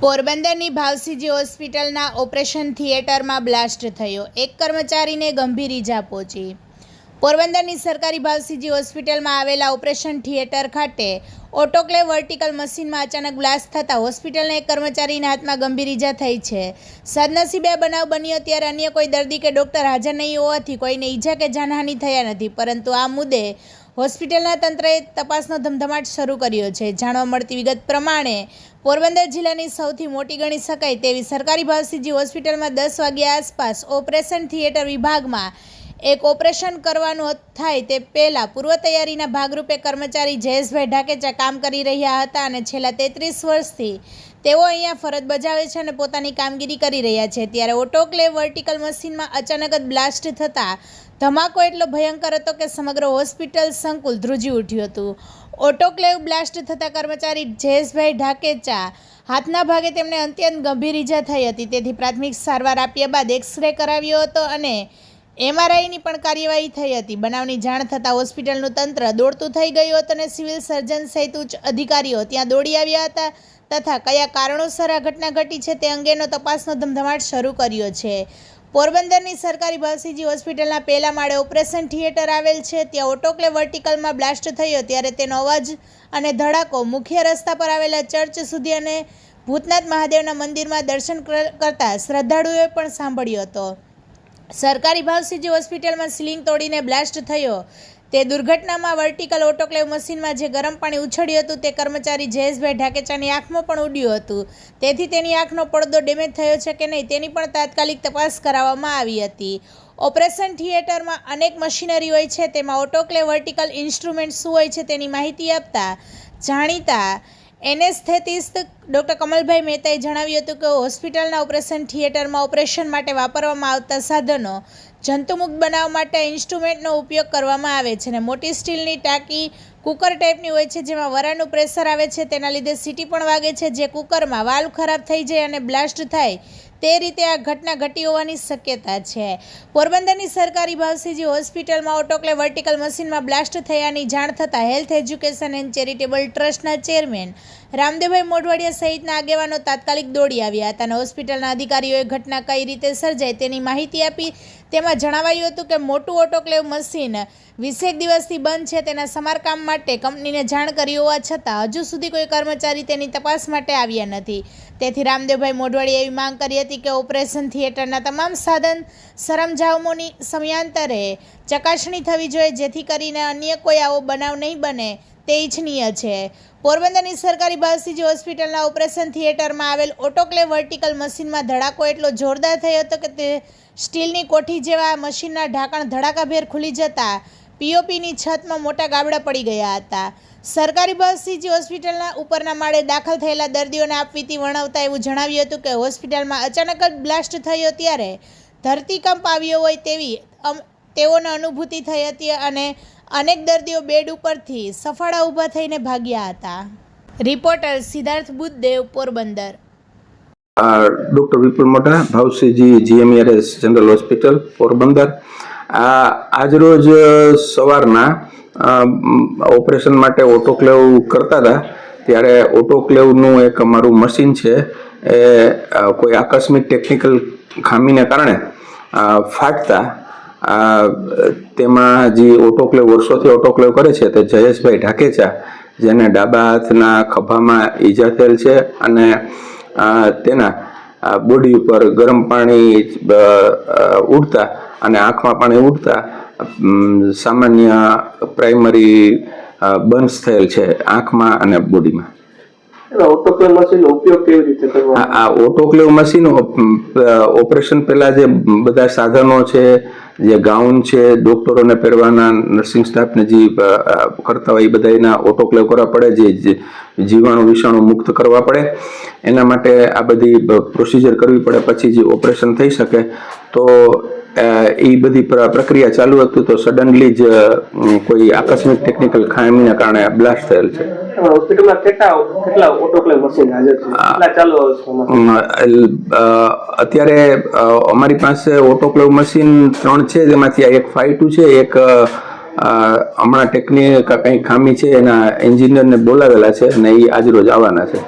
પોરબંદરની ભાવસીજી હોસ્પિટલના ઓપરેશન થિયેટરમાં બ્લાસ્ટ થયો, એક કર્મચારીને ગંભીર ઈજા પહોંચી। પોરબંદરની સરકારી ભાવસીજી હોસ્પિટલમાં આવેલા ઓપરેશન થિયેટર ખાતે ઓટોક્લેવ વર્ટિકલ મશીનમાં અચાનક બ્લાસ્ટ થતાં હોસ્પિટલના એક કર્મચારીના હાથમાં ગંભીર ઈજા થઈ છે। સદનસીબે આ બનાવ બન્યો ત્યારે અન્ય કોઈ દર્દી કે ડૉક્ટર હાજર નહીં હોવાથી કોઈને ઈજા કે જાનહાનિ થયા નથી, પરંતુ આ મુદ્દે હોસ્પિટલના તંત્રએ તપાસનો ધમધમાટ શરૂ કર્યો છે। જાણવા મળતી વિગત પ્રમાણે પોરબંદર જિલ્લાની સૌથી મોટી ગણી શકાય તેવી સરકારી ભાવસીજી હોસ્પિટલમાં 10 વાગ્યા આસપાસ ઓપરેશન થિયેટર વિભાગમાં એક ઓપરેશન કરવાનું થાય તે પહેલાં પૂર્વ તૈયારીના ભાગરૂપે કર્મચારી જયેશભાઈ ઢાકેચા કામ કરી રહ્યા હતા અને છેલ્લા 33 વર્ષથી તેઓ અહીંયા ફરજ બજાવે છે અને પોતાની કામગીરી કરી રહ્યા છે। ત્યારે ઓટોક્લેવ વર્ટિકલ મશીનમાં અચાનક જ બ્લાસ્ટ થતાં ધમાકો એટલો ભયંકર હતો કે સમગ્ર હોસ્પિટલ સંકુલ ધ્રુજી ઉઠ્યું હતું। ઓટોક્લેવ બ્લાસ્ટ થતાં કર્મચારી જયેશભાઈ ઢાકેચા હાથના ભાગે તેમને અત્યંત ગંભીર ઈજા થઈ હતી, તેથી પ્રાથમિક સારવાર આપ્યા બાદ એક્સરે કરાવ્યો હતો અને MRIની પણ કાર્યવાહી થઈ હતી। બનાવની જાણ થતાં હોસ્પિટલનું તંત્ર દોડતું થઈ ગયું હતું અને સિવિલ સર્જન સહિત ઉચ્ચ અધિકારીઓ ત્યાં દોડી આવ્યા હતા તથા કયા કારણોસર આ ઘટના ઘટી છે તે અંગેનો તપાસનો ધમધમાટ શરૂ કર્યો છે। પોરબંદરની સરકારી ભાવસીજી હોસ્પિટલના પહેલા માળે ઓપરેશન થિયેટર આવેલ છે, ત્યાં ઓટોક્લેવ વર્ટિકલમાં બ્લાસ્ટ થયો ત્યારે તેનો અવાજ અને ધડાકો મુખ્ય રસ્તા પર આવેલા ચર્ચ સુધી અને ભૂતનાથ મહાદેવના મંદિરમાં દર્શન કરતા શ્રદ્ધાળુઓએ પણ સાંભળ્યો હતો। સરકારી ભાવસીજી હોસ્પિટલમાં સીલિંગ તોડીને બ્લાસ્ટ થયો તે દુર્ઘટનામાં વર્ટિકલ ઓટોક્લેવ મશીનમાં જે ગરમ પાણી ઉછળ્યું હતું તે કર્મચારી જયેશભાઈ ઢાકેચાની આંખમાં પણ ઉડ્યું હતું, તેથી તેની આંખનો પડદો ડેમેજ થયો છે કે નહીં તેની પણ તાત્કાલિક તપાસ કરાવવામાં આવી હતી। ઓપરેશન થિયેટરમાં અનેક મશીનરી હોય છે, તેમાં ઓટોક્લેવ વર્ટિકલ ઇન્સ્ટ્રુમેન્ટ શું હોય છે તેની માહિતી આપતા જાણીતા એનેસ્થેટિસ્ટ ડૉક્ટર કમલભાઈ મહેતાએ જણાવ્યું હતું કે હોસ્પિટલના ઓપરેશન થિયેટરમાં ઓપરેશન માટે વાપરવામાં આવતા સાધનો જંતુમુક્ત બનાવવા માટે ઇન્સ્ટ્રુમેન્ટનો ઉપયોગ કરવામાં આવે છે અને મોટી સ્ટીલની ટાંકી કુકર ટાઈપની હોય છે, જેમાં વરાળનું પ્રેશર આવે છે, તેના લીધે સીટી પણ વાગે છે, જે કુકરમાં વાલ્વ ખરાબ થઈ જાય અને બ્લાસ્ટ થાય તે રીતે આ ઘટના ઘટી હોવાની શક્યતા છે। પોરબંદરની સરકારી ભાવસીજી હોસ્પિટલમાં ઓટોક્લેવ વર્ટિકલ મશીનમાં બ્લાસ્ટ થયાની જાણ થતાં હેલ્થ એજ્યુકેશન એન્ડ ચેરિટેબલ ટ્રસ્ટના ચેરમેન રામદેવભાઈ મોઢવાડિયા સહિતના આગેવાનો તાત્કાલિક દોડી આવ્યા હતા અને હોસ્પિટલના અધિકારીઓએ ઘટના કઈ રીતે સર્જાઈ તેની માહિતી આપી। તેમાં જણાવાયું હતું કે મોટું ઓટોક્લેવ મશીન 20 દિવસથી બંધ છે, તેના સમારકામ માટે કંપનીને જાણ કરી હોવા છતાં હજુ સુધી કોઈ કર્મચારી તેની તપાસ માટે આવ્યા નથી, તેથી રામદેવભાઈ મોઢવાડિયાએ એવી માંગ કરી હતી કે ઓપરેશન થિયેટરના તમામ સાધન સરંજામોની સમયાંતરે ચકાસણી થવી જોઈએ, જેથી કરીને અન્ય કોઈ આવો બનાવ નહીં બને તે ઇચ્છનીય છે। પોરબંદરની સરકારી ભાવસીજી હોસ્પિટલના ઓપરેશન થિયેટરમાં આવેલ ઓટોક્લેવ વર્ટિકલ મશીનમાં ધડાકો એટલો જોરદાર થયો હતો કે તે સ્ટીલની કોઠી જેવા મશીનના ઢાંકણ ધડાકાભેર ખુલી જતા POPની છતમાં મોટા ગાબડા પડી ગયા હતા। સરકારી ભાવસીજી હોસ્પિટલના ઉપરના માળે દાખલ થયેલા દર્દીઓને આપવીતી વર્ણવતા એવું જણાવ્યું હતું કે હોસ્પિટલમાં અચાનક જ બ્લાસ્ટ થયો ત્યારે ધરતીકંપ આવ્યો હોય તેવી તેઓને અનુભૂતિ થઈ હતી અને અનેક દર્દીઓ બેડ ઉપરથી સફાળા ઊભા થઈને ભાગ્યા હતા। રિપોર્ટર સિદ્ધાર્થ બુદ્ધદેવ, પોરબંદર। ડૉક્ટર વિપુલ મોટા, ભાવસીજી GMERS જનરલ હોસ્પિટલ, પોરબંદર। આજરોજ સવારના ઓપરેશન માટે ઓટોક્લેવ કરતા હતા ત્યારે ઓટોક્લેવનું એક અમારું મશીન છે એ કોઈ આકસ્મિક ટેકનિકલ ખામીને કારણે ફાટતા તેમાં જે ઓટોક્લેવ વર્ષોથી ઓટોક્લેવ કરે છે તે જયેશભાઈ ઢાકેચા, જેને ડાબા હાથના ખભામાં ઈજા થયેલ છે અને તેના બોડી ઉપર ગરમ પાણી ઉડતા અને આંખમાં પાણી ઉડતા સામાન્ય પ્રાઇમરી બર્ન્સ થયેલ છે આંખમાં અને બોડીમાં। ઓટોક્લેવ મશીનનો ઉપયોગ કેવી રીતે કરવો? આ ઓટોક્લેવ મશીન ઓપરેશન પહેલા જે બધા સાધનો છે, જે ગાઉન છે, ડોક્ટરોને પહેરવાના, નર્સિંગ સ્ટાફને જે કરતા હોય એ બધા એના ઓટોક્લેવ કરવા પડે, જે જીવાણુ વિષાણુ મુક્ત કરવા પડે, એના માટે આ બધી પ્રોસિજર કરવી પડે, પછી જે ઓપરેશન થઈ શકે। તો એ બધી પ્રક્રિયા ચાલુ હતું તો સડનલી જ કોઈ આકસ્મિક ટેકનિકલ ખામીના કારણે બ્લાસ્ટ થયેલ છે। હોસ્પિટલમાં કેટલા ઓટોક્લેવ મશીન હાજર છે? કેટલા ચાલુ? અત્યારે અમારી પાસે ઓટોક્લેવ મશીન 3 છે, જેમાંથી એક 5.2 છે, એક હમણાં ટેકનિક કંઈ ખામી છે એના એન્જિનિયરને બોલાવેલા છે અને એ આજરોજ આવવાના છે।